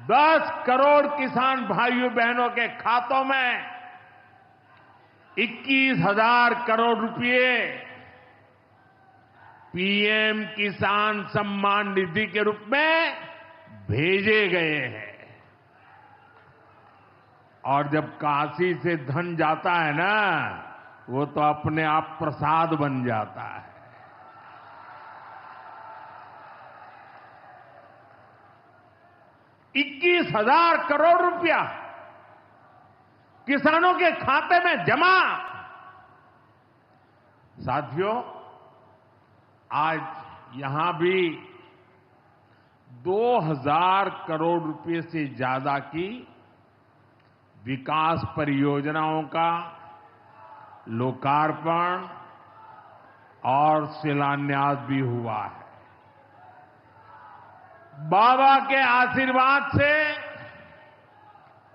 10 करोड़ किसान भाइयों बहनों के खातों में 21,000 करोड़ रुपए पीएम किसान सम्मान निधि के रूप में भेजे गए हैं। और जब काशी से धन जाता है ना, वो तो अपने आप प्रसाद बन जाता है। 21,000 करोड़ रुपया किसानों के खाते में जमा। साथियों, आज यहां भी 2,000 करोड़ रुपए से ज्यादा की विकास परियोजनाओं का लोकार्पण और शिलान्यास भी हुआ है। बाबा के आशीर्वाद से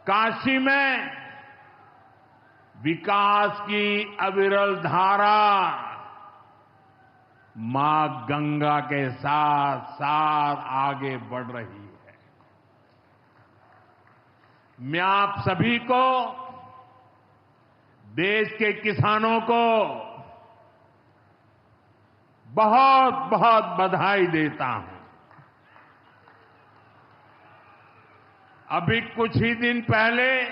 काशी में विकास की अविरल धारा मां गंगा के साथ साथ आगे बढ़ रही है। मैं आप सभी को, देश के किसानों को बहुत बहुत बधाई देता हूं। अभी कुछ ही दिन पहले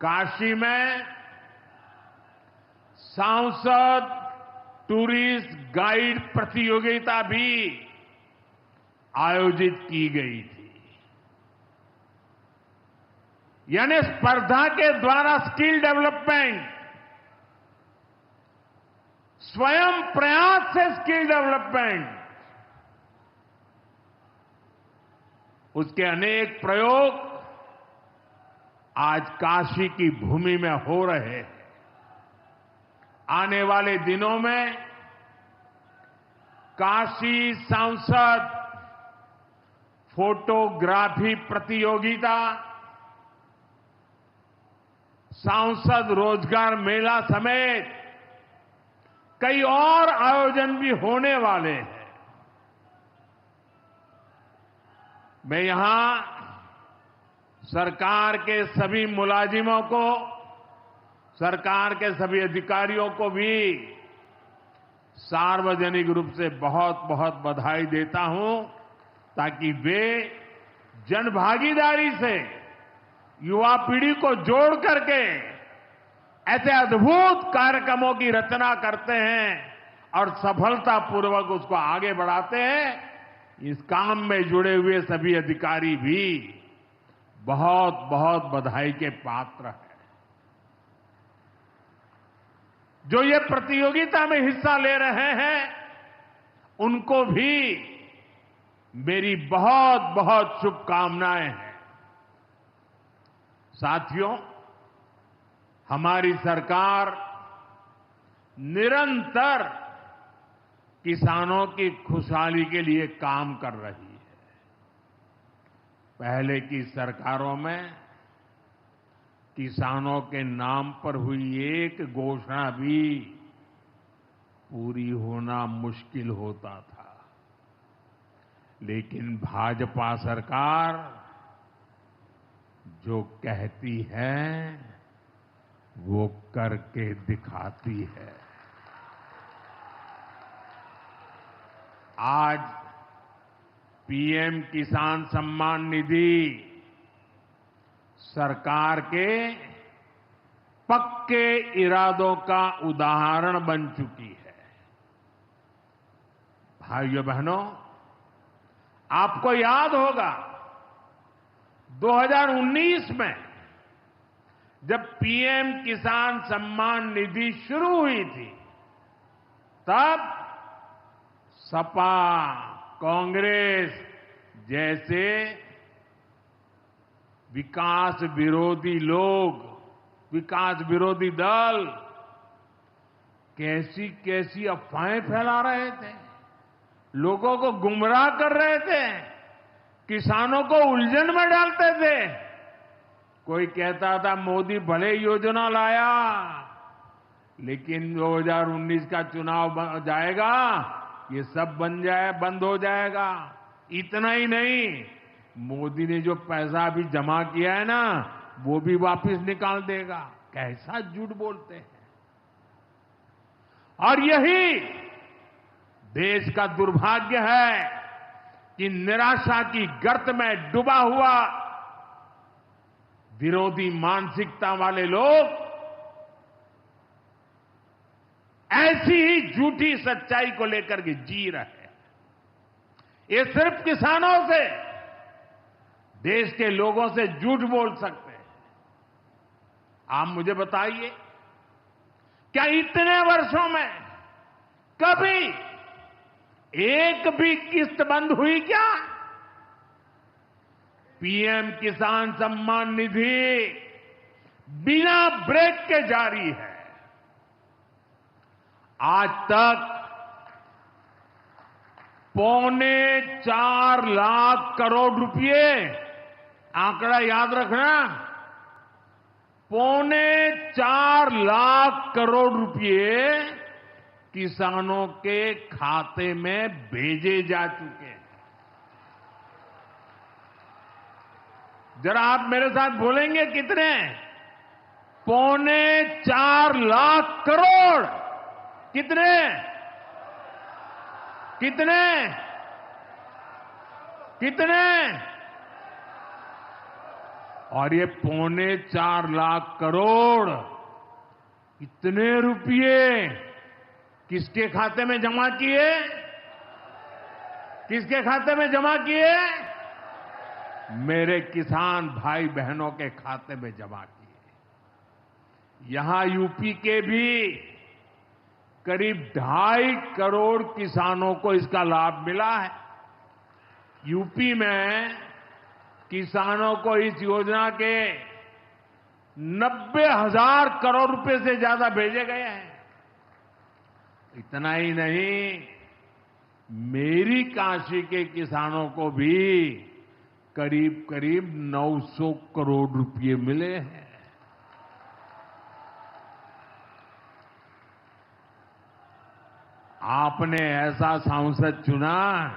काशी में सांसद टूरिस्ट गाइड प्रतियोगिता भी आयोजित की गई थी। यानी स्पर्धा के द्वारा स्किल डेवलपमेंट, स्वयं प्रयास से स्किल डेवलपमेंट, उसके अनेक प्रयोग आज काशी की भूमि में हो रहे हैं। आने वाले दिनों में काशी सांसद फोटोग्राफी प्रतियोगिता, सांसद रोजगार मेला समेत कई और आयोजन भी होने वाले हैं। मैं यहां सरकार के सभी मुलाजिमों को, सरकार के सभी अधिकारियों को भी सार्वजनिक रूप से बहुत बहुत बधाई देता हूं, ताकि वे जनभागीदारी से युवा पीढ़ी को जोड़ करके ऐसे अद्भुत कार्यक्रमों की रचना करते हैं और सफलतापूर्वक उसको आगे बढ़ाते हैं। इस काम में जुड़े हुए सभी अधिकारी भी बहुत बहुत बधाई के पात्र हैं। जो ये प्रतियोगिता में हिस्सा ले रहे हैं, उनको भी मेरी बहुत बहुत शुभकामनाएं हैं। साथियों, हमारी सरकार निरंतर किसानों की खुशहाली के लिए काम कर रही है। पहले की सरकारों में किसानों के नाम पर हुई एक घोषणा भी पूरी होना मुश्किल होता था। लेकिन भाजपा सरकार जो कहती है वो करके दिखाती है। आज पीएम किसान सम्मान निधि सरकार के पक्के इरादों का उदाहरण बन चुकी है। भाइयों बहनों, आपको याद होगा 2019 में जब पीएम किसान सम्मान निधि शुरू हुई थी, तब सपा, कांग्रेस जैसे विकास विरोधी लोग, विकास विरोधी दल कैसी कैसी अफवाहें फैला रहे थे, लोगों को गुमराह कर रहे थे, किसानों को उलझन में डालते थे। कोई कहता था मोदी भले योजना लाया, लेकिन 2019 का चुनाव जाएगा, ये सब बंद हो जाएगा। इतना ही नहीं, मोदी ने जो पैसा अभी जमा किया है ना, वो भी वापस निकाल देगा। कैसा झूठ बोलते हैं। और यही देश का दुर्भाग्य है कि निराशा की गर्त में डूबा हुआ विरोधी मानसिकता वाले लोग ऐसी ही झूठी सच्चाई को लेकर के जी रहे हैं। ये सिर्फ किसानों से, देश के लोगों से झूठ बोल सकते हैं। आप मुझे बताइए, क्या इतने वर्षों में कभी एक भी किस्त बंद हुई क्या? पीएम किसान सम्मान निधि बिना ब्रेक के जारी है। आज तक 4.25 लाख करोड़ रुपए, आंकड़ा याद रखना, 4.25 लाख करोड़ रुपए किसानों के खाते में भेजे जा चुके हैं। जरा आप मेरे साथ बोलेंगे कितने? 4.25 लाख करोड़। कितने? कितने? कितने? और ये 4.25 लाख करोड़ कितने रुपए किसके खाते में जमा किए? किसके खाते में जमा किए? मेरे किसान भाई बहनों के खाते में जमा किए। यहां यूपी के भी करीब 2.5 करोड़ किसानों को इसका लाभ मिला है। यूपी में किसानों को इस योजना के 90,000 करोड़ रुपए से ज्यादा भेजे गए हैं। इतना ही नहीं, मेरी काशी के किसानों को भी करीब करीब 900 करोड़ रुपए मिले हैं। आपने ऐसा सांसद चुना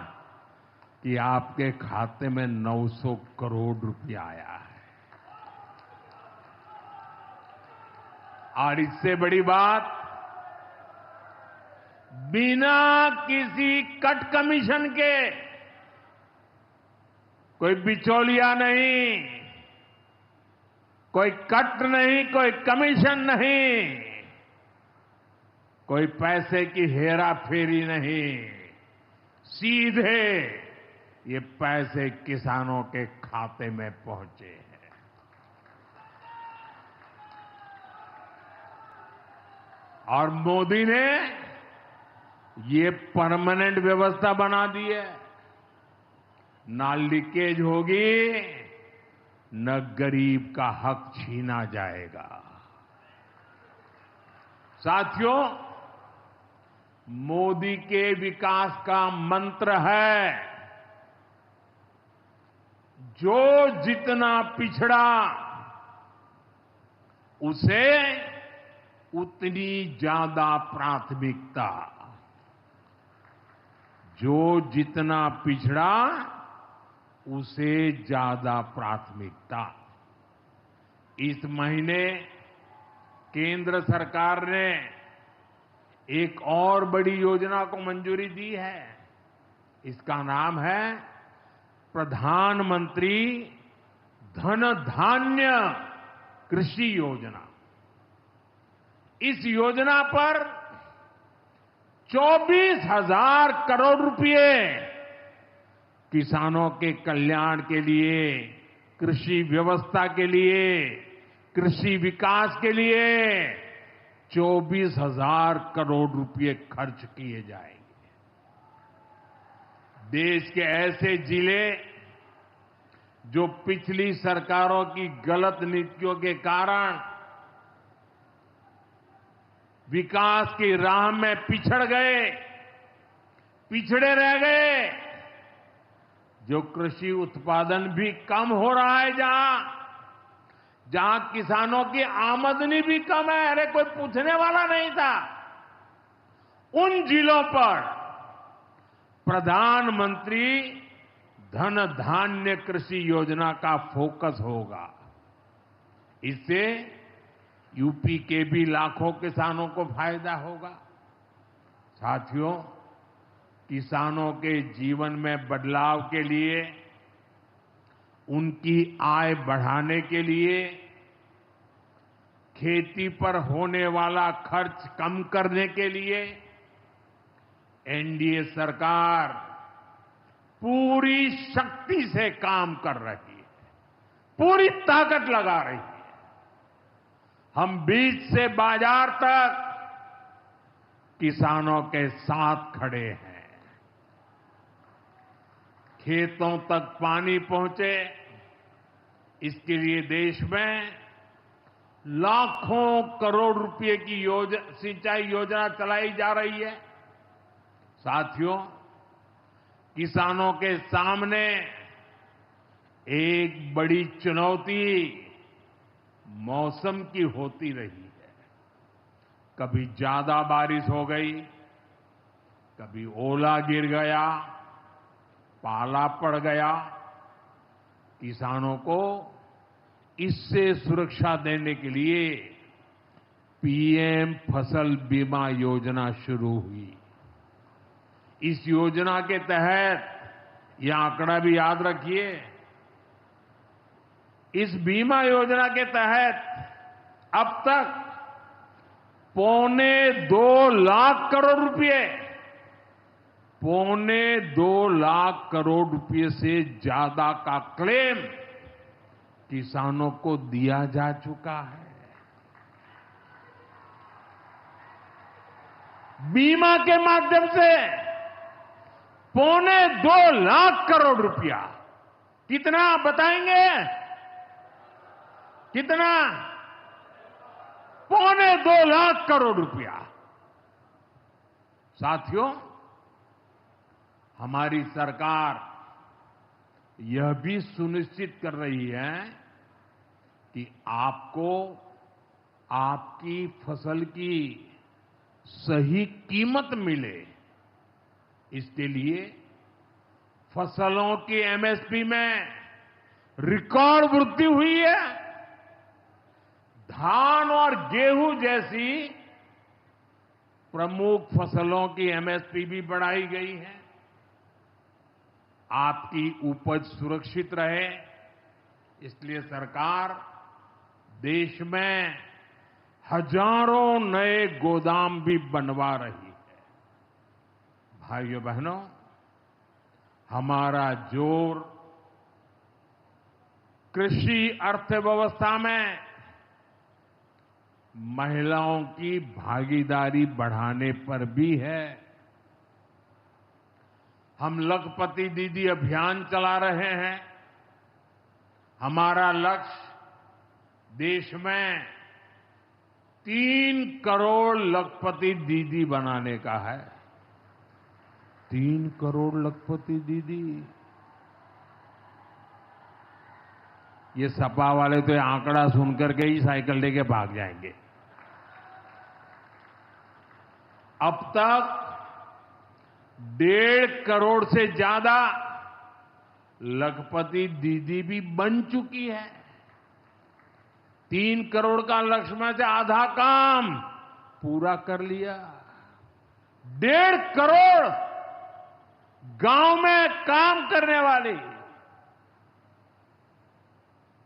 कि आपके खाते में 900 करोड़ रुपया आया है। और इससे बड़ी बात, बिना किसी कट कमीशन के, कोई बिचौलिया नहीं, कोई कट नहीं, कोई कमीशन नहीं, कोई पैसे की हेरा फेरी नहीं, सीधे ये पैसे किसानों के खाते में पहुंचे हैं। और मोदी ने ये परमानेंट व्यवस्था बना दी है। ना लीकेज होगी, न गरीब का हक छीना जाएगा। साथियों, मोदी के विकास का मंत्र है, जो जितना पिछड़ा उसे उतनी ज्यादा प्राथमिकता। जो जितना पिछड़ा उसे ज्यादा प्राथमिकता। इस महीने केंद्र सरकार ने एक और बड़ी योजना को मंजूरी दी है। इसका नाम है प्रधानमंत्री धन धान्य कृषि योजना। इस योजना पर 24,000 करोड़ रुपए किसानों के कल्याण के लिए, कृषि व्यवस्था के लिए, कृषि विकास के लिए 24,000 करोड़ रुपए खर्च किए जाएंगे। देश के ऐसे जिले जो पिछली सरकारों की गलत नीतियों के कारण विकास की राह में पिछड़ गए, पिछड़े रह गए, जो कृषि उत्पादन भी कम हो रहा है, जहां किसानों की आमदनी भी कम है, अरे कोई पूछने वाला नहीं था, उन जिलों पर प्रधानमंत्री धन धान्य कृषि योजना का फोकस होगा। इससे यूपी के भी लाखों किसानों को फायदा होगा। साथियों, किसानों के जीवन में बदलाव के लिए, उनकी आय बढ़ाने के लिए, खेती पर होने वाला खर्च कम करने के लिए एनडीए सरकार पूरी शक्ति से काम कर रही है, पूरी ताकत लगा रही है। हम बीज से बाजार तक किसानों के साथ खड़े हैं। खेतों तक पानी पहुंचे, इसके लिए देश में लाखों करोड़ रुपए की सिंचाई योजना चलाई जा रही है। साथियों, किसानों के सामने एक बड़ी चुनौती मौसम की होती रही है। कभी ज्यादा बारिश हो गई, कभी ओला गिर गया, पाला पड़ गया। किसानों को इससे सुरक्षा देने के लिए पीएम फसल बीमा योजना शुरू हुई। इस योजना के तहत, यह आंकड़ा भी याद रखिए, इस बीमा योजना के तहत अब तक 2.25 लाख करोड़ रुपए, 2.25 लाख करोड़ रुपए से ज्यादा का क्लेम किसानों को दिया जा चुका है। बीमा के माध्यम से 2.25 लाख करोड़ रुपया। कितना बताएंगे? कितना? 2.25 लाख करोड़ रुपया। साथियों, हमारी सरकार यह भी सुनिश्चित कर रही है कि आपको आपकी फसल की सही कीमत मिले। इसके लिए फसलों की एमएसपी में रिकॉर्ड वृद्धि हुई है। धान और गेहूं जैसी प्रमुख फसलों की एमएसपी भी बढ़ाई गई है। आपकी उपज सुरक्षित रहे, इसलिए सरकार देश में हजारों नए गोदाम भी बनवा रही है। भाइयों बहनों, हमारा जोर कृषि अर्थव्यवस्था में महिलाओं की भागीदारी बढ़ाने पर भी है। हम लखपति दीदी अभियान चला रहे हैं। हमारा लक्ष्य देश में 3 करोड़ लखपति दीदी बनाने का है। 3 करोड़ लखपति दीदी। ये सपा वाले तो ये आंकड़ा सुनकर के ही साइकिल लेके भाग जाएंगे। अब तक 1.5 करोड़ से ज्यादा लखपति दीदी भी बन चुकी है। 3 करोड़ का लक्ष्य में से आधा काम पूरा कर लिया। 1.5 करोड़ गांव में काम करने वाली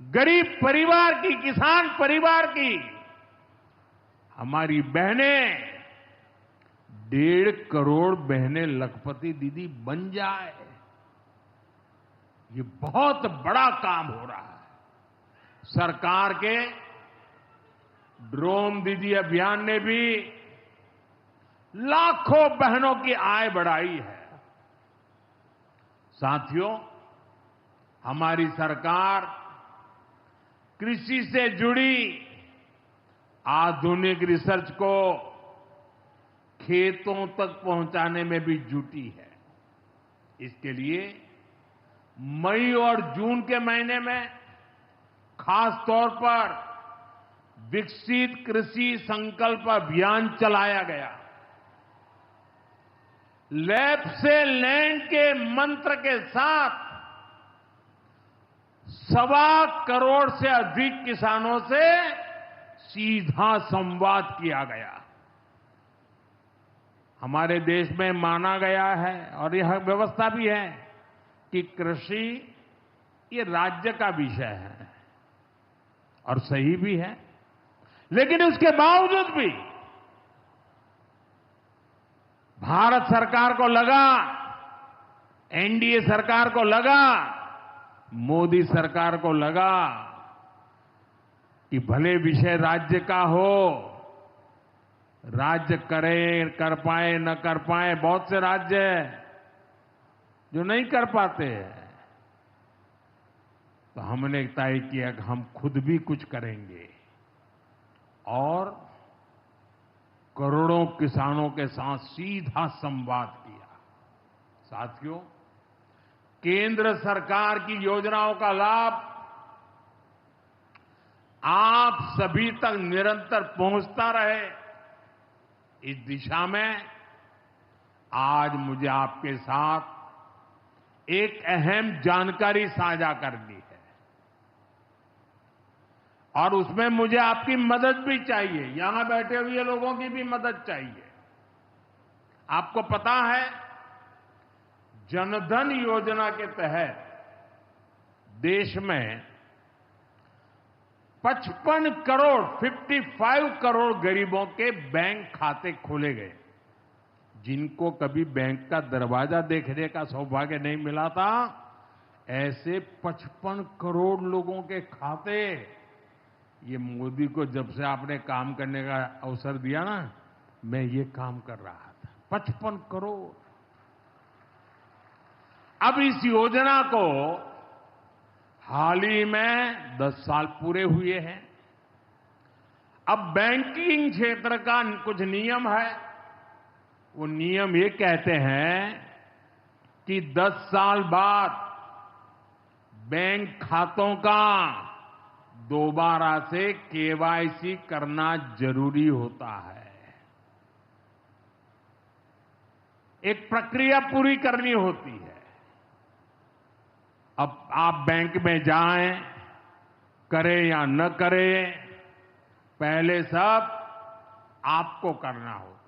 गरीब परिवार की, किसान परिवार की हमारी बहनें, 1.5 करोड़ बहनें लखपति दीदी बन जाए, ये बहुत बड़ा काम हो रहा है। सरकार के ड्रोन दीदी अभियान ने भी लाखों बहनों की आय बढ़ाई है। साथियों, हमारी सरकार कृषि से जुड़ी आधुनिक रिसर्च को खेतों तक पहुंचाने में भी जुटी है। इसके लिए मई और जून के महीने में खास तौर पर विकसित कृषि संकल्प अभियान चलाया गया। लैब से लैंड के मंत्र के साथ 1.25 करोड़ से अधिक किसानों से सीधा संवाद किया गया। हमारे देश में माना गया है और यह व्यवस्था भी है कि कृषि ये राज्य का विषय है और सही भी है, लेकिन उसके बावजूद भी भारत सरकार को लगा, एनडीए सरकार को लगा, मोदी सरकार को लगा कि भले विषय राज्य का हो, राज्य करे, कर पाए न कर पाए, बहुत से राज्य हैं जो नहीं कर पाते हैं, तो हमने तय किया कि हम खुद भी कुछ करेंगे और करोड़ों किसानों के साथ सीधा संवाद किया। साथियों, केंद्र सरकार की योजनाओं का लाभ आप सभी तक निरंतर पहुंचता रहे, इस दिशा में आज मुझे आपके साथ एक अहम जानकारी साझा करनी है और उसमें मुझे आपकी मदद भी चाहिए, यहां बैठे हुए लोगों की भी मदद चाहिए। आपको पता है, जनधन योजना के तहत देश में 55 करोड़ गरीबों के बैंक खाते खोले गए। जिनको कभी बैंक का दरवाजा देखने का सौभाग्य नहीं मिला था, ऐसे 55 करोड़ लोगों के खाते, ये मोदी को जब से आपने काम करने का अवसर दिया ना, मैं ये काम कर रहा था। 55 करोड़। अब इस योजना को हाल ही में 10 साल पूरे हुए हैं। अब बैंकिंग क्षेत्र का कुछ नियम है। वो नियम ये कहते हैं कि 10 साल बाद बैंक खातों का दोबारा से केवाईसी करना जरूरी होता है। एक प्रक्रिया पूरी करनी होती है। अब आप बैंक में जाएं, करें या न करें, पहले सब आपको करना होता है।